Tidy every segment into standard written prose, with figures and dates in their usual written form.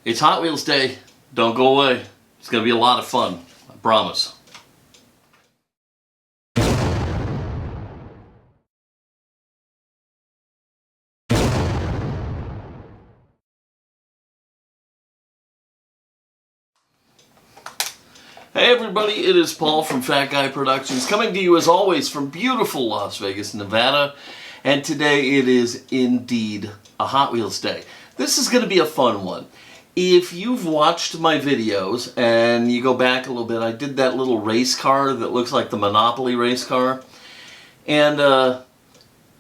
It's Hot Wheels Day. Don't go away. It's going to be a lot of fun. I promise. Hey everybody, it is Paul from Fat Guy Productions, coming to you as always from beautiful Las Vegas, Nevada. And today it is indeed a Hot Wheels Day. This is going to be a fun one. If you've watched my videos and you go back a little bit, I did that little race car that looks like the Monopoly race car. And the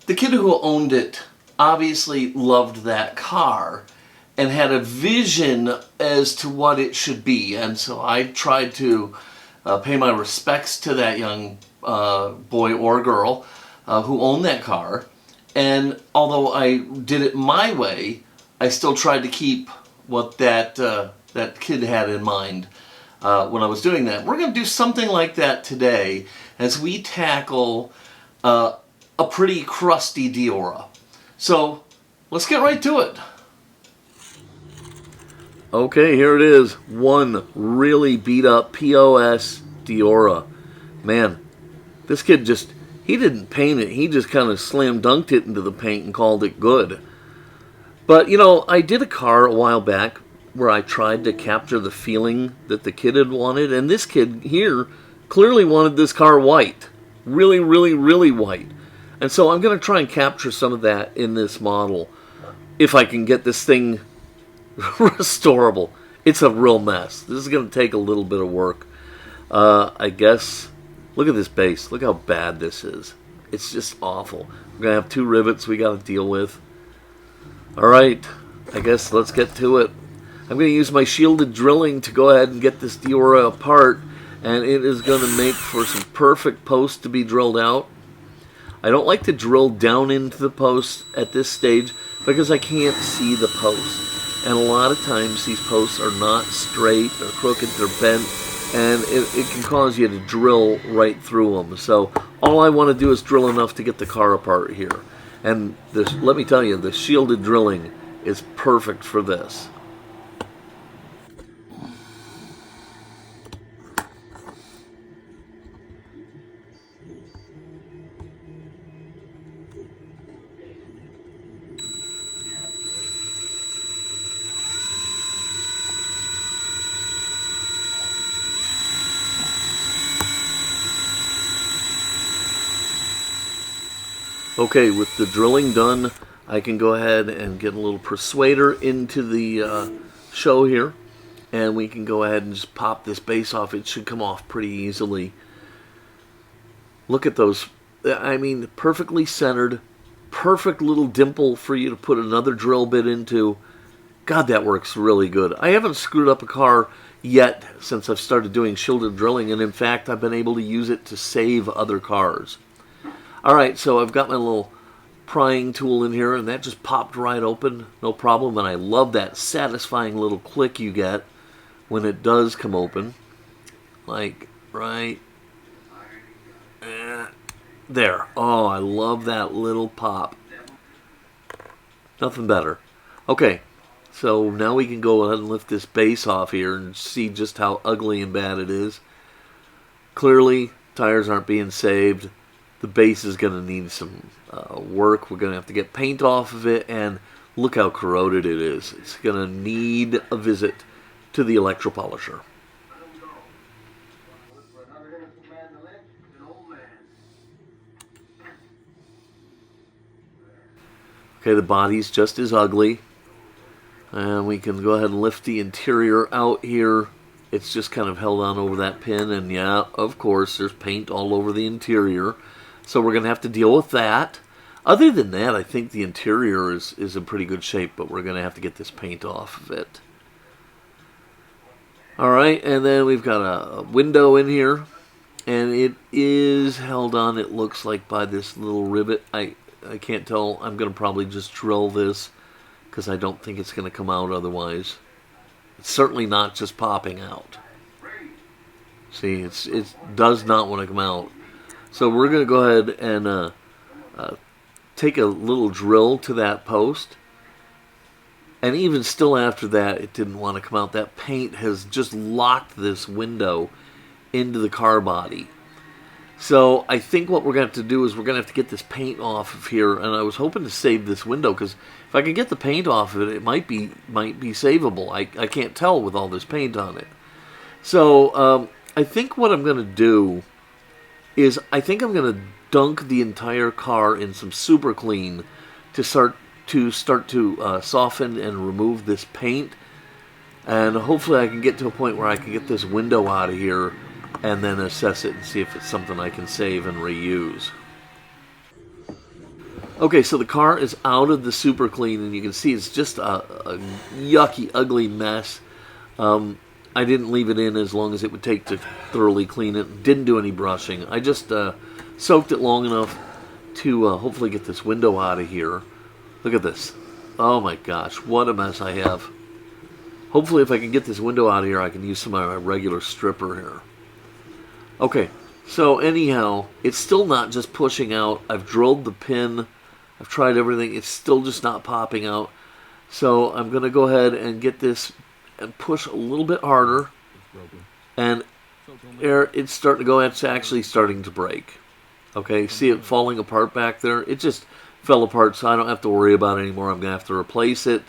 kid who owned it obviously loved that car and had a vision as to what it should be. And so I tried to pay my respects to that young boy or girl who owned that car. And although I did it my way, I still tried to keep what that kid had in mind when I was doing that. We're going to do something like that today as we tackle a pretty crusty Deora. So let's get right to it. Okay, here it is. One really beat up POS Deora. Man, this kid he didn't paint it. He just kind of slam dunked it into the paint and called it good. But, you know, I did a car a while back where I tried to capture the feeling that the kid had wanted. And this kid here clearly wanted this car white. Really, really, really white. And so I'm going to try and capture some of that in this model. If I can get this thing restorable. It's a real mess. This is going to take a little bit of work. I guess, look at this base. Look how bad this is. It's just awful. We're going to have two rivets we got to deal with. Alright, I guess let's get to it. I'm going to use my shielded drilling to go ahead and get this Deora apart, and it is going to make for some perfect posts to be drilled out. I don't like to drill down into the posts at this stage because I can't see the posts. And a lot of times these posts are not straight, they're crooked, they're bent, and it can cause you to drill right through them. So all I want to do is drill enough to get the car apart here. And this, let me tell you, the shielded drilling is perfect for this. Okay, with the drilling done, I can go ahead and get a little persuader into the show here, and we can go ahead and just pop this base off. It should come off pretty easily. Look at those, I mean, perfectly centered, perfect little dimple for you to put another drill bit into. God, that works really good. I haven't screwed up a car yet since I've started doing shielded drilling, and in fact, I've been able to use it to save other cars. Alright, so I've got my little prying tool in here, and that just popped right open, no problem, and I love that satisfying little click you get when it does come open. Like, right there. Oh, I love that little pop. Nothing better. Okay, so now we can go ahead and lift this base off here and see just how ugly and bad it is. Clearly, tires aren't being saved. The base is going to need some work. We're going to have to get paint off of it, and look how corroded it is. It's going to need a visit to the electropolisher. Okay, the body's just as ugly. And we can go ahead and lift the interior out here. It's just kind of held on over that pin, and yeah, of course, there's paint all over the interior. So we're going to have to deal with that. Other than that, I think the interior is in pretty good shape, but we're going to have to get this paint off of it. Alright, and then we've got a window in here, and it is held on, it looks like, by this little rivet. I can't tell. I'm going to probably just drill this because I don't think it's going to come out otherwise. It's certainly not just popping out. See, it does not want to come out. So we're going to go ahead and take a little drill to that post And even still after that, it didn't want to come out. That paint has just locked this window into the car body. So I think what we're going to have to do is we're going to have to get this paint off of here. And I was hoping to save this window, because if I could get the paint off of it, it might be savable. I can't tell with all this paint on it. So I think what I'm going to do is I think I'm going to dunk the entire car in some super clean to start to soften and remove this paint. And hopefully I can get to a point where I can get this window out of here and then assess it and see if it's something I can save and reuse. Okay, so the car is out of the super clean, and you can see it's just a yucky, ugly mess. I didn't leave it in as long as it would take to thoroughly clean it. Didn't do any brushing. I just soaked it long enough to hopefully get this window out of here. Look at this. Oh my gosh, what a mess I have. Hopefully if I can get this window out of here, I can use some of my regular stripper here. Okay, so anyhow, it's still not just pushing out. I've drilled the pin. I've tried everything. It's still just not popping out. So I'm going to go ahead and get this and push a little bit harder. And it's starting to go. It's actually starting to break. Okay, see it falling apart back there? It just fell apart, so I don't have to worry about it anymore. I'm going to have to replace it.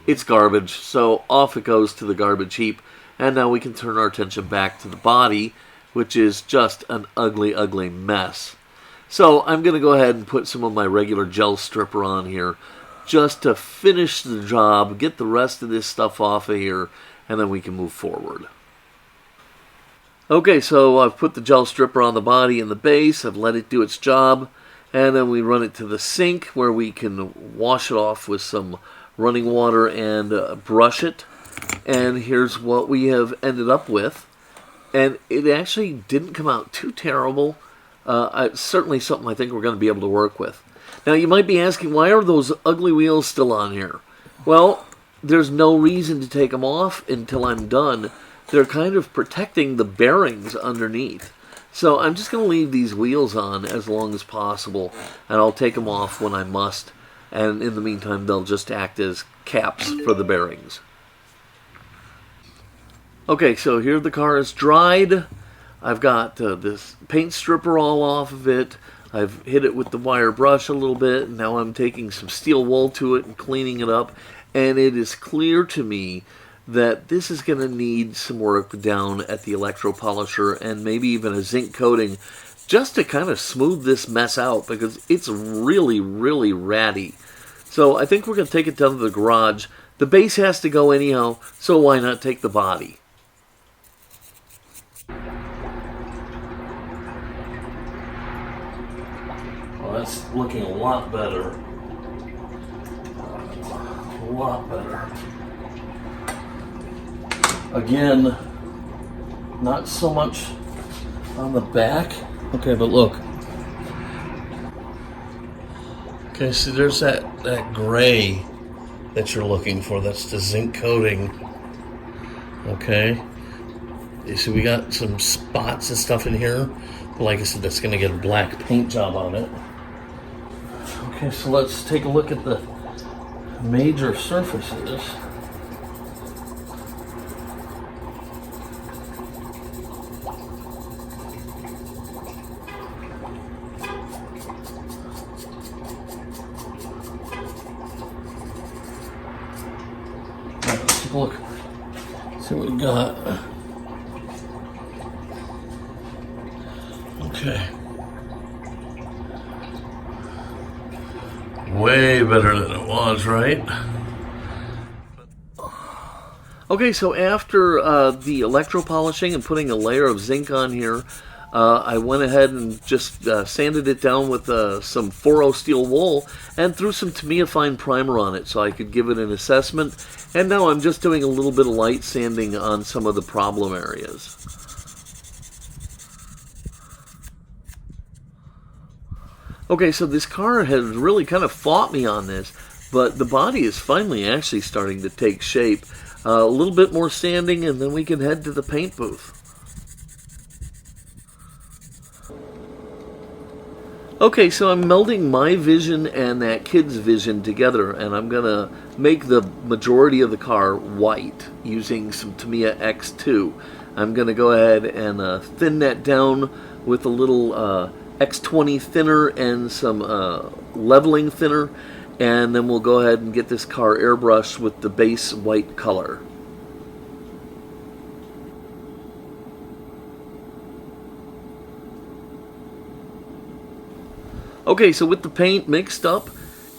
It's garbage, so off it goes to the garbage heap. And now we can turn our attention back to the body, which is just an ugly, ugly mess. So I'm going to go ahead and put some of my regular gel stripper on here just to finish the job, get the rest of this stuff off of here, and then we can move forward. Okay, so I've put the gel stripper on the body and the base. I've let it do its job, and then we run it to the sink where we can wash it off with some running water and brush it. And here's what we have ended up with. And it actually didn't come out too terrible. Certainly something I think we're going to be able to work with. Now you might be asking, why are those ugly wheels still on here? Well, there's no reason to take them off until I'm done. They're kind of protecting the bearings underneath. So I'm just going to leave these wheels on as long as possible. And I'll take them off when I must. And in the meantime, they'll just act as caps for the bearings. Okay, so here the car is dried. I've got this paint stripper all off of it. I've hit it with the wire brush a little bit. And now I'm taking some steel wool to it and cleaning it up. And it is clear to me that this is going to need some work down at the electro polisher and maybe even a zinc coating just to kind of smooth this mess out, because it's really, really ratty. So I think we're going to take it down to the garage. The base has to go anyhow, so why not take the body? Well, that's looking a lot better. A lot better. Again, not so much on the back. Okay, but look. Okay, so there's that gray that you're looking for. That's the zinc coating. Okay. You see we got some spots and stuff in here. But like I said, that's going to get a black paint job on it. Okay, so let's take a look at the major surfaces. Look, see what we got. Okay. Way better than it was, right? Okay, so after the electro polishing and putting a layer of zinc on here, I went ahead and just sanded it down with some 4.0 steel wool and threw some Tamiya Fine primer on it so I could give it an assessment. And now I'm just doing a little bit of light sanding on some of the problem areas. Okay, so this car has really kind of fought me on this, but the body is finally actually starting to take shape. A little bit more sanding and then we can head to the paint booth. Okay, so I'm melding my vision and that kid's vision together, and I'm going to make the majority of the car white using some Tamiya X2. I'm going to go ahead and thin that down with a little X20 thinner and some leveling thinner, and then we'll go ahead and get this car airbrushed with the base white color. Okay, so with the paint mixed up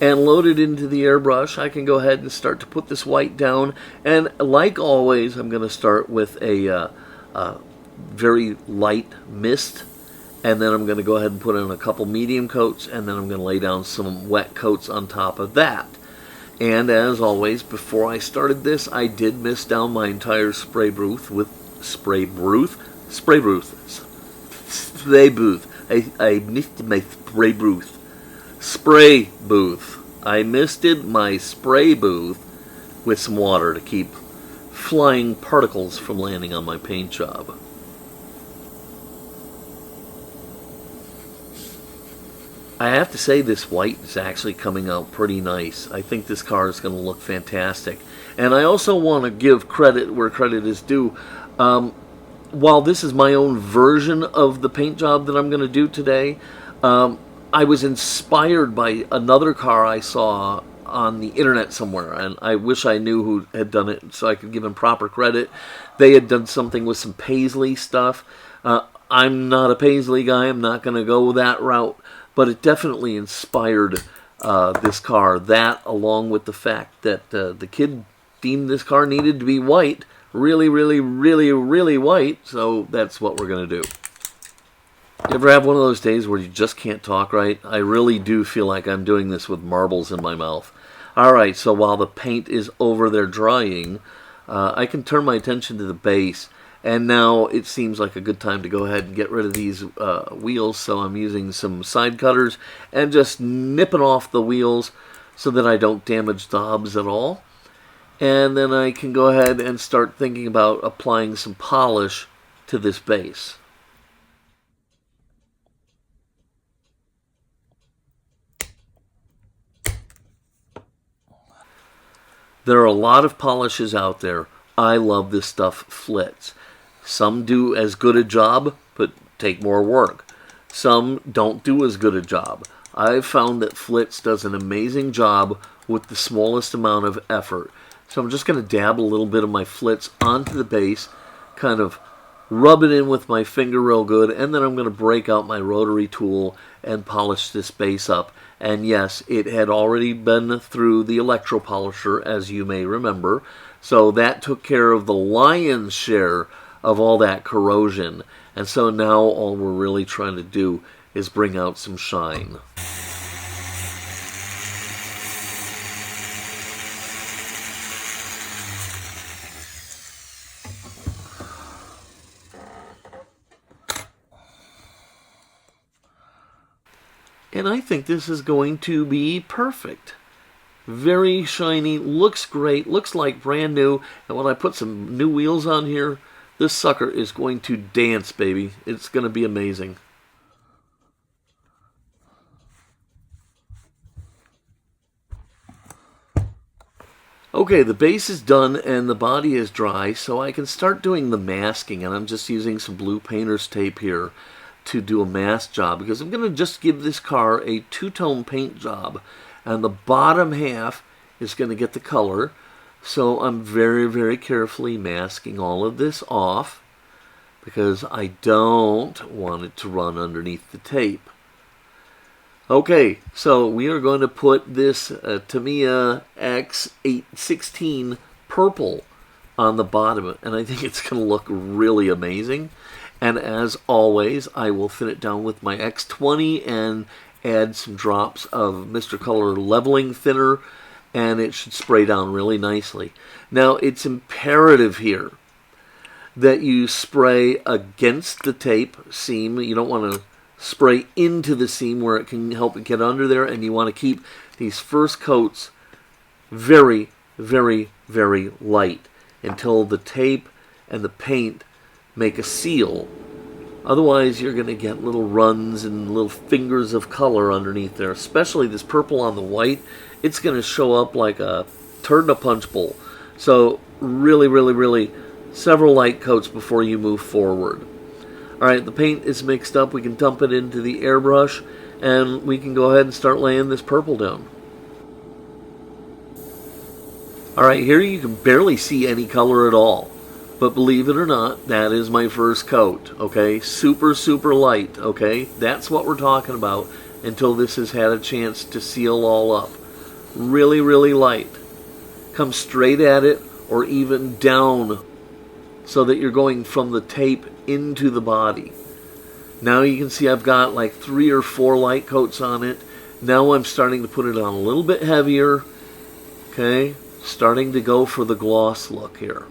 and loaded into the airbrush, I can go ahead and start to put this white down. And like always, I'm going to start with a very light mist. And then I'm going to go ahead and put in a couple medium coats. And then I'm going to lay down some wet coats on top of that. And as always, before I started this, I did mist down my entire spray booth with spray booth. I misted my spray booth. Spray booth. I misted my spray booth with some water to keep flying particles from landing on my paint job. I have to say this white is actually coming out pretty nice. I think this car is going to look fantastic. And I also want to give credit where credit is due. While this is my own version of the paint job that I'm going to do today, I was inspired by another car I saw on the internet somewhere, and I wish I knew who had done it so I could give him proper credit. They had done something with some paisley stuff. I'm not a paisley guy. I'm not going to go that route, but it definitely inspired this car. That, along with the fact that the kid deemed this car needed to be white, really, really, really, really white, so that's what we're going to do. You ever have one of those days where you just can't talk right? I really do feel like I'm doing this with marbles in my mouth. Alright, so while the paint is over there drying, I can turn my attention to the base, and now it seems like a good time to go ahead and get rid of these wheels, so I'm using some side cutters and just nipping off the wheels so that I don't damage the hubs at all. And then I can go ahead and start thinking about applying some polish to this base. There are a lot of polishes out there. I love this stuff flits. Some do as good a job, but take more work. Some don't do as good a job. I've found that Flitz does an amazing job with the smallest amount of effort. So I'm just going to dab a little bit of my Flitz onto the base, kind of rub it in with my finger real good, and then I'm going to break out my rotary tool and polish this base up. And yes, it had already been through the electro polisher, as you may remember, so that took care of the lion's share of all that corrosion. And so now all we're really trying to do is bring out some shine. And I think this is going to be perfect. Very shiny, looks great, looks like brand new. And when I put some new wheels on here, this sucker is going to dance, baby. It's going to be amazing. Okay, the base is done and the body is dry, so I can start doing the masking. And I'm just using some blue painter's tape here to do a mask job, because I'm going to just give this car a two-tone paint job, and the bottom half is going to get the color. So I'm very, very carefully masking all of this off because I don't want it to run underneath the tape. Okay, so we are going to put this Tamiya X816 purple on the bottom, and I think it's going to look really amazing. And as always, I will thin it down with my X20 and add some drops of Mr. Color leveling thinner, and it should spray down really nicely. Now, it's imperative here that you spray against the tape seam. You don't want to spray into the seam where it can help it get under there, and you want to keep these first coats very, very, very light until the tape and the paint make a seal Otherwise, you're going to get little runs and little fingers of color underneath there, especially this purple on the white. It's going to show up like a turd in a punch bowl. So really, really, really several light coats before you move forward. Alright, the paint is mixed up. We can dump it into the airbrush, and we can go ahead and start laying this purple down. Alright, here you can barely see any color at all. But believe it or not, that is my first coat, okay? Super, super light, okay? That's what we're talking about until this has had a chance to seal all up. Really, really light. Come straight at it or even down so that you're going from the tape into the body. Now you can see I've got like 3 or 4 light coats on it. Now I'm starting to put it on a little bit heavier, okay? Starting to go for the gloss look here.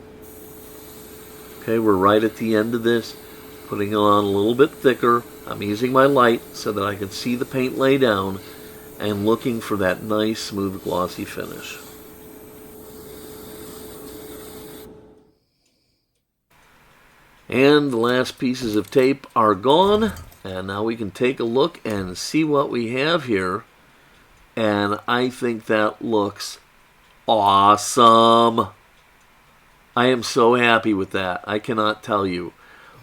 Okay, we're right at the end of this, putting it on a little bit thicker. I'm using my light so that I can see the paint lay down and looking for that nice, smooth, glossy finish. And the last pieces of tape are gone, and now we can take a look and see what we have here. And I think that looks awesome. I am so happy with that. I cannot tell you.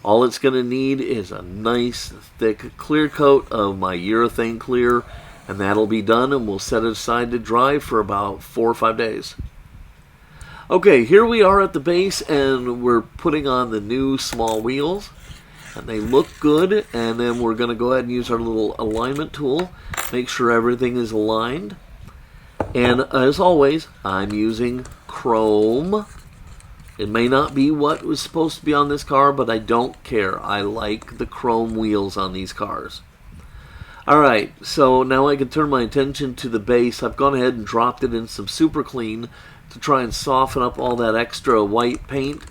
All it's going to need is a nice thick clear coat of my urethane clear, and that'll be done, and we'll set it aside to dry for about 4 or 5 days. Okay, here we are at the base, and we're putting on the new small wheels, and they look good. And then we're going to go ahead and use our little alignment tool, make sure everything is aligned. And as always, I'm using chrome. It may not be what was supposed to be on this car, but I don't care. I like the chrome wheels on these cars. Alright, so now I can turn my attention to the base. I've gone ahead and dropped it in some super clean to try and soften up all that extra white paint.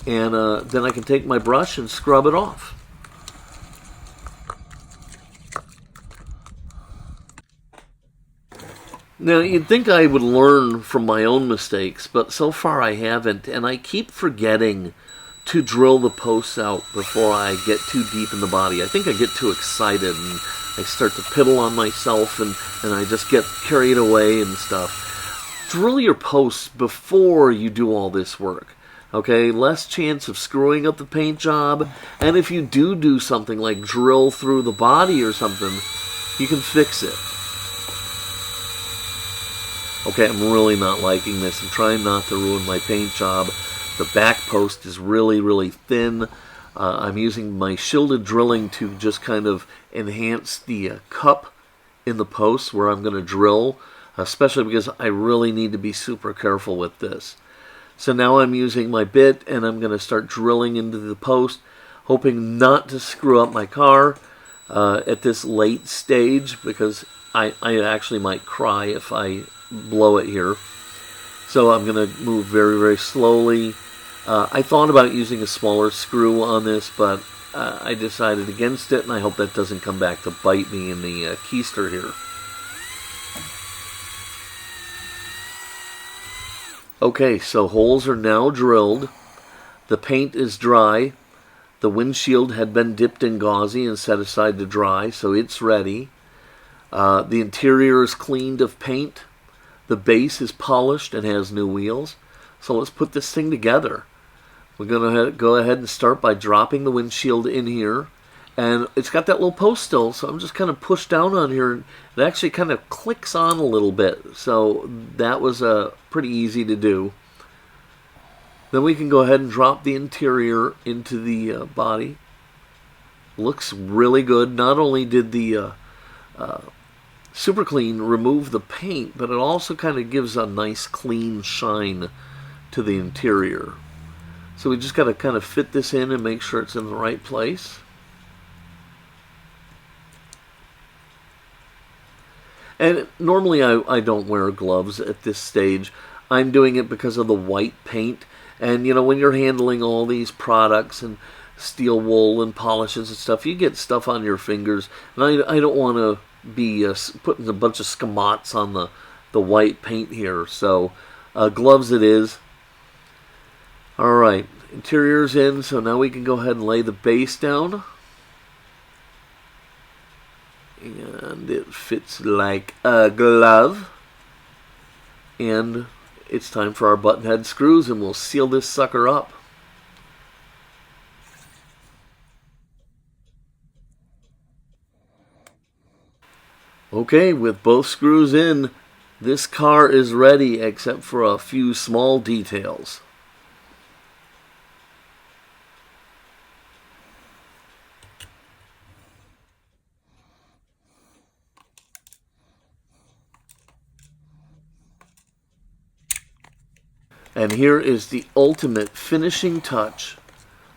And then I can take my brush and scrub it off. Now, you'd think I would learn from my own mistakes, but so far I haven't, and I keep forgetting to drill the posts out before I get too deep in the body. I think I get too excited, and I start to piddle on myself, and I just get carried away and stuff. Drill your posts before you do all this work, okay? Less chance of screwing up the paint job, and if you do something like drill through the body or something, you can fix it. Okay, I'm really not liking this. I'm trying not to ruin my paint job. The back post is really, really thin. I'm using my shielded drilling to just kind of enhance the cup in the post where I'm going to drill, especially because I really need to be super careful with this. So now I'm using my bit, and I'm going to start drilling into the post, hoping not to screw up my car at this late stage, because I actually might cry if I blow it here. So I'm going to move very, very slowly. I thought about using a smaller screw on this, but I decided against it, and I hope that doesn't come back to bite me in the keister here. Okay, so holes are now drilled. The paint is dry. The windshield had been dipped in gauzy and set aside to dry, so it's ready. The interior is cleaned of paint. The base is polished and has new wheels. So let's put this thing together. We're going to go ahead and start by dropping the windshield in here. And it's got that little post still, so I'm just kind of pushed down on here. And it actually kind of clicks on a little bit. So that was pretty easy to do. Then we can go ahead and drop the interior into the body. Looks really good. Not only did the Super Clean remove the paint, but it also kind of gives a nice clean shine to the interior. So we just got to kind of fit this in and make sure it's in the right place. And normally I don't wear gloves at this stage. I'm doing it because of the white paint. And you know, when you're handling all these products and steel wool and polishes and stuff, you get stuff on your fingers. And I don't want to be putting a bunch of scamots on the white paint here. So gloves it is. Alright, interior's in, so now we can go ahead and lay the base down. And it fits like a glove. And it's time for our button head screws, and we'll seal this sucker up. Okay, with both screws in, this car is ready except for a few small details. And here is the ultimate finishing touch.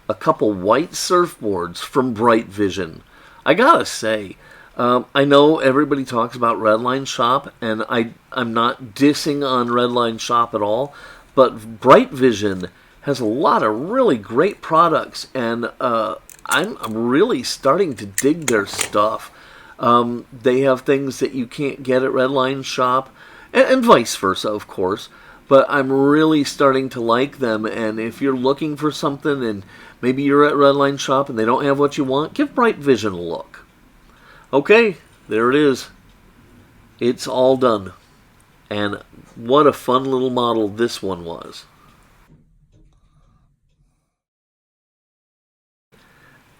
A couple white surfboards from Brightvision. I gotta say, I know everybody talks about Redline Shop, and I'm not dissing on Redline Shop at all, but Brightvision has a lot of really great products, and I'm really starting to dig their stuff. They have things that you can't get at Redline Shop, and vice versa, of course. But I'm really starting to like them, and if you're looking for something and maybe you're at Redline Shop and they don't have what you want, give Brightvision a look. Okay, there it is. It's all done. And what a fun little model this one was.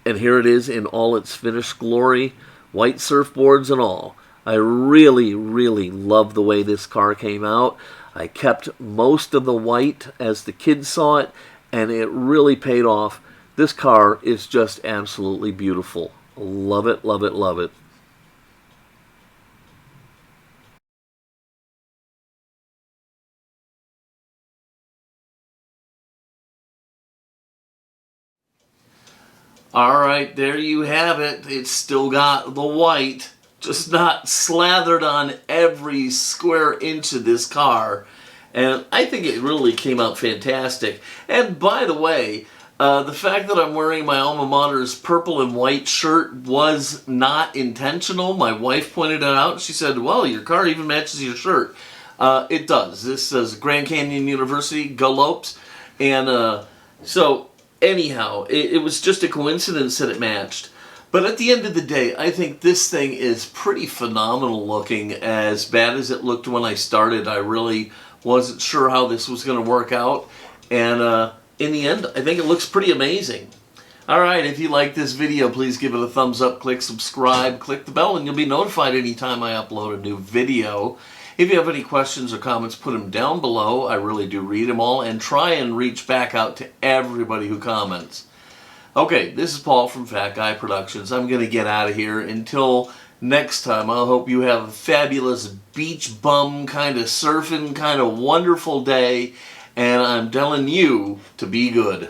And here it is in all its finished glory, white surfboards and all. I really, really love the way this car came out. I kept most of the white as the kids saw it, and it really paid off. This car is just absolutely beautiful. Love it, love it, love it. Alright, there you have it. It's still got the white, just not slathered on every square inch of this car. And I think it really came out fantastic. And by the way, the fact that I'm wearing my alma mater's purple and white shirt was not intentional. My wife pointed it out. She said, well, your car even matches your shirt. It does. This says Grand Canyon University, Go Lopes. And so anyhow, it was just a coincidence that it matched. But at the end of the day, I think this thing is pretty phenomenal looking. As bad as it looked when I started, I really wasn't sure how this was going to work out. And in the end, I think it looks pretty amazing. Alright, if you like this video, please give it a thumbs up, click subscribe, click the bell, and you'll be notified anytime I upload a new video. If you have any questions or comments, put them down below. I really do read them all and try and reach back out to everybody who comments. Okay, this is Paul from Fat Guy Productions. I'm going to get out of here. Until next time, I hope you have a fabulous beach bum kind of surfing kind of wonderful day, and I'm telling you to be good.